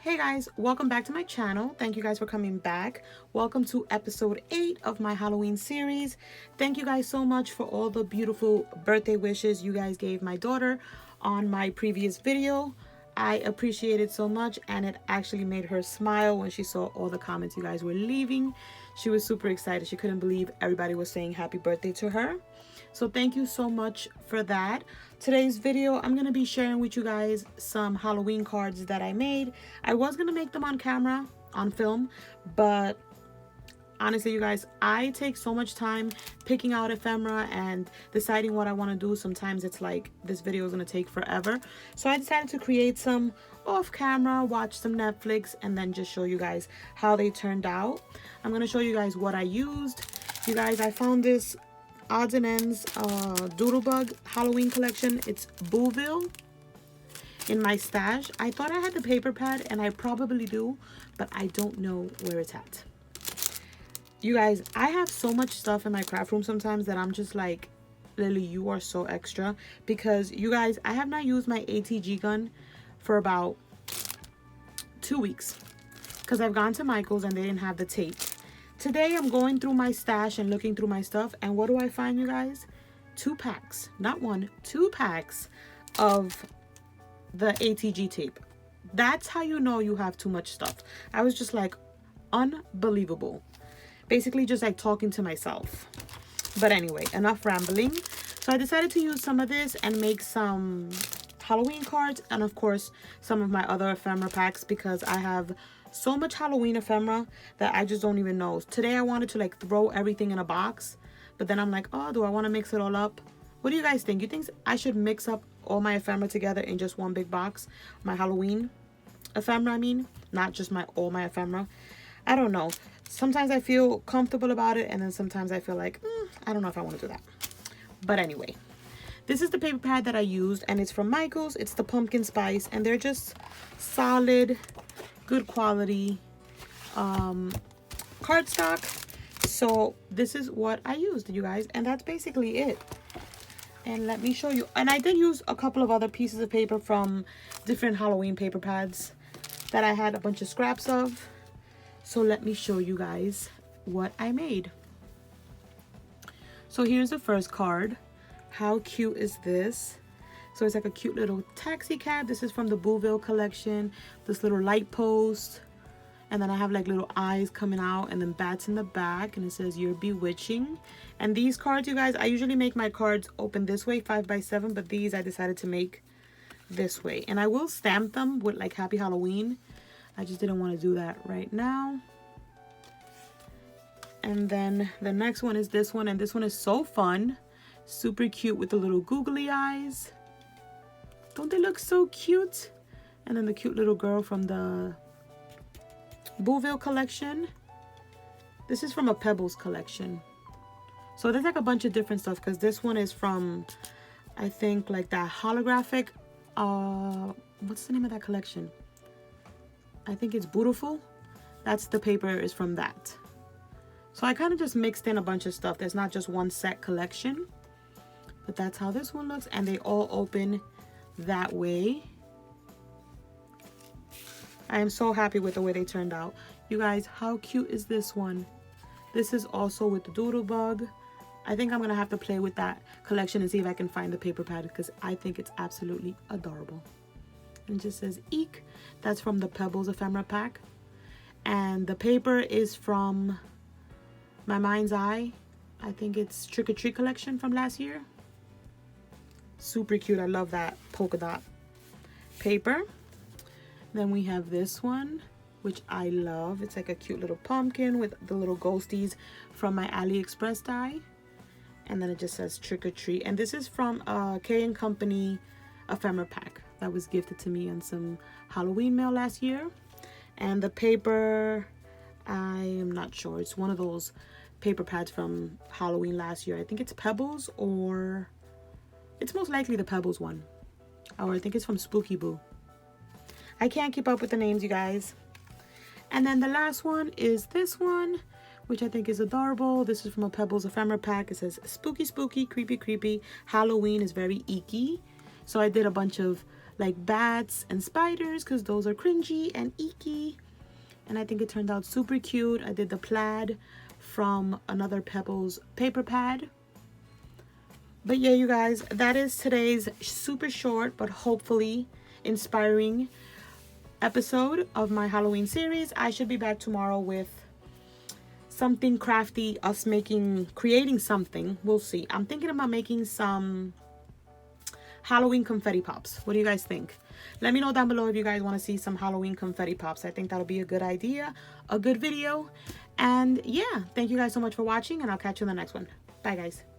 Hey guys, welcome back to my channel. Thank you guys for coming back. Welcome to episode 8 of my Halloween series. Thank you guys so much for all the beautiful birthday wishes you guys gave my daughter on my previous video. I appreciate it so much, and it actually made her smile when she saw all the comments you guys were leaving. She was super excited. She couldn't believe everybody was saying happy birthday to her. So thank you so much for that. Today's video, I'm going to be sharing with you guys some Halloween cards that I made. I was going to make them on camera, on film, but honestly, you guys, I take so much time picking out ephemera and deciding what I want to do. Sometimes it's like this video is going to take forever. So I decided to create some off camera, watch some Netflix, and then just show you guys how they turned out. I'm going to show you guys what I used. You guys, I found this odds and ends doodlebug Halloween collection. It's Booville in my stash. I thought I had the paper pad, and I probably do, but I don't know where it's at. You guys, I have so much stuff in my craft room sometimes that I'm just like, Lily, you are so extra. Because you guys, I have not used my ATG gun for about 2 weeks because I've gone to Michael's and they didn't have the tape. Today I'm going through my stash and looking through my stuff, and what do I find, you guys? 2 packs, not one, 2 packs of the ATG tape. That's how you know you have too much stuff. I was just like, unbelievable. Basically just like talking to myself. But anyway, enough rambling. So I decided to use some of this and make some Halloween cards, and of course some of my other ephemera packs, because I have so much Halloween ephemera that I just don't even know. Today I wanted to like throw everything in a box, but then I'm like, oh, do I want to mix it all up? What do you guys think? You think I should mix up all my ephemera together in just one big box? My Halloween ephemera, I mean, not just all my ephemera. I don't know. Sometimes I feel comfortable about it, and then sometimes I feel like, I don't know if I want to do that. But anyway, this is the paper pad that I used, and it's from Michael's. It's the pumpkin spice, and they're just solid, good quality cardstock. So this is what I used, you guys, and that's basically it. And let me show you. And I did use a couple of other pieces of paper from different Halloween paper pads that I had a bunch of scraps of. So let me show you guys what I made. So here's the first card. How cute is this? So it's like a cute little taxi cab. This is from the Booville collection. This little light post. And then I have like little eyes coming out, and then bats in the back. And it says, "You're bewitching." And these cards, you guys, I usually make my cards open this way, 5x7. But these I decided to make this way. And I will stamp them with like Happy Halloween. I just didn't want to do that right now. And then the next one is this one. And this one is so fun. Super cute with the little googly eyes. Don't they look so cute? And then the cute little girl from the Booville collection. This is from a Pebbles collection. So there's like a bunch of different stuff, because this one is from, I think, like that holographic, what's the name of that collection? I think it's Beautiful. That's the paper is from that. So I kind of just mixed in a bunch of stuff. There's not just one set collection, but that's how this one looks. And they all open that way. I am so happy with the way they turned out. You guys, how cute is this one? This is also with the Doodlebug. I think I'm going to have to play with that collection and see if I can find the paper pad, because I think it's absolutely adorable. And it just says Eek. That's from the Pebbles ephemera pack. And the paper is from My Mind's Eye. I think it's Trick or Treat collection from last year. Super cute. I love that polka dot paper. Then we have this one, which I love. It's like a cute little pumpkin with the little ghosties from my AliExpress die. And then it just says Trick or Treat. And this is from K & Company ephemera pack that was gifted to me on some Halloween mail last year. And the paper, I am not sure. It's one of those paper pads from Halloween last year. I think it's Pebbles, or it's most likely the Pebbles one. Or I think it's from Spooky Boo. I can't keep up with the names, you guys. And then the last one is this one, which I think is adorable. This is from a Pebbles ephemera pack. It says Spooky Spooky, Creepy Creepy. Halloween is very eeky. So I did a bunch of like bats and spiders because those are cringy and icky. And I think it turned out super cute. I did the plaid from Another Pebbles paper pad. But yeah, you guys, that is today's super short but hopefully inspiring episode of my Halloween series. I should be back tomorrow with something crafty, us creating something. We'll see. I'm thinking about making some Halloween confetti pops. What do you guys think? Let me know down below if you guys want to see some Halloween confetti pops. I think that'll be a good idea, a good video. And yeah, thank you guys so much for watching, and I'll catch you in the next one. Bye, guys.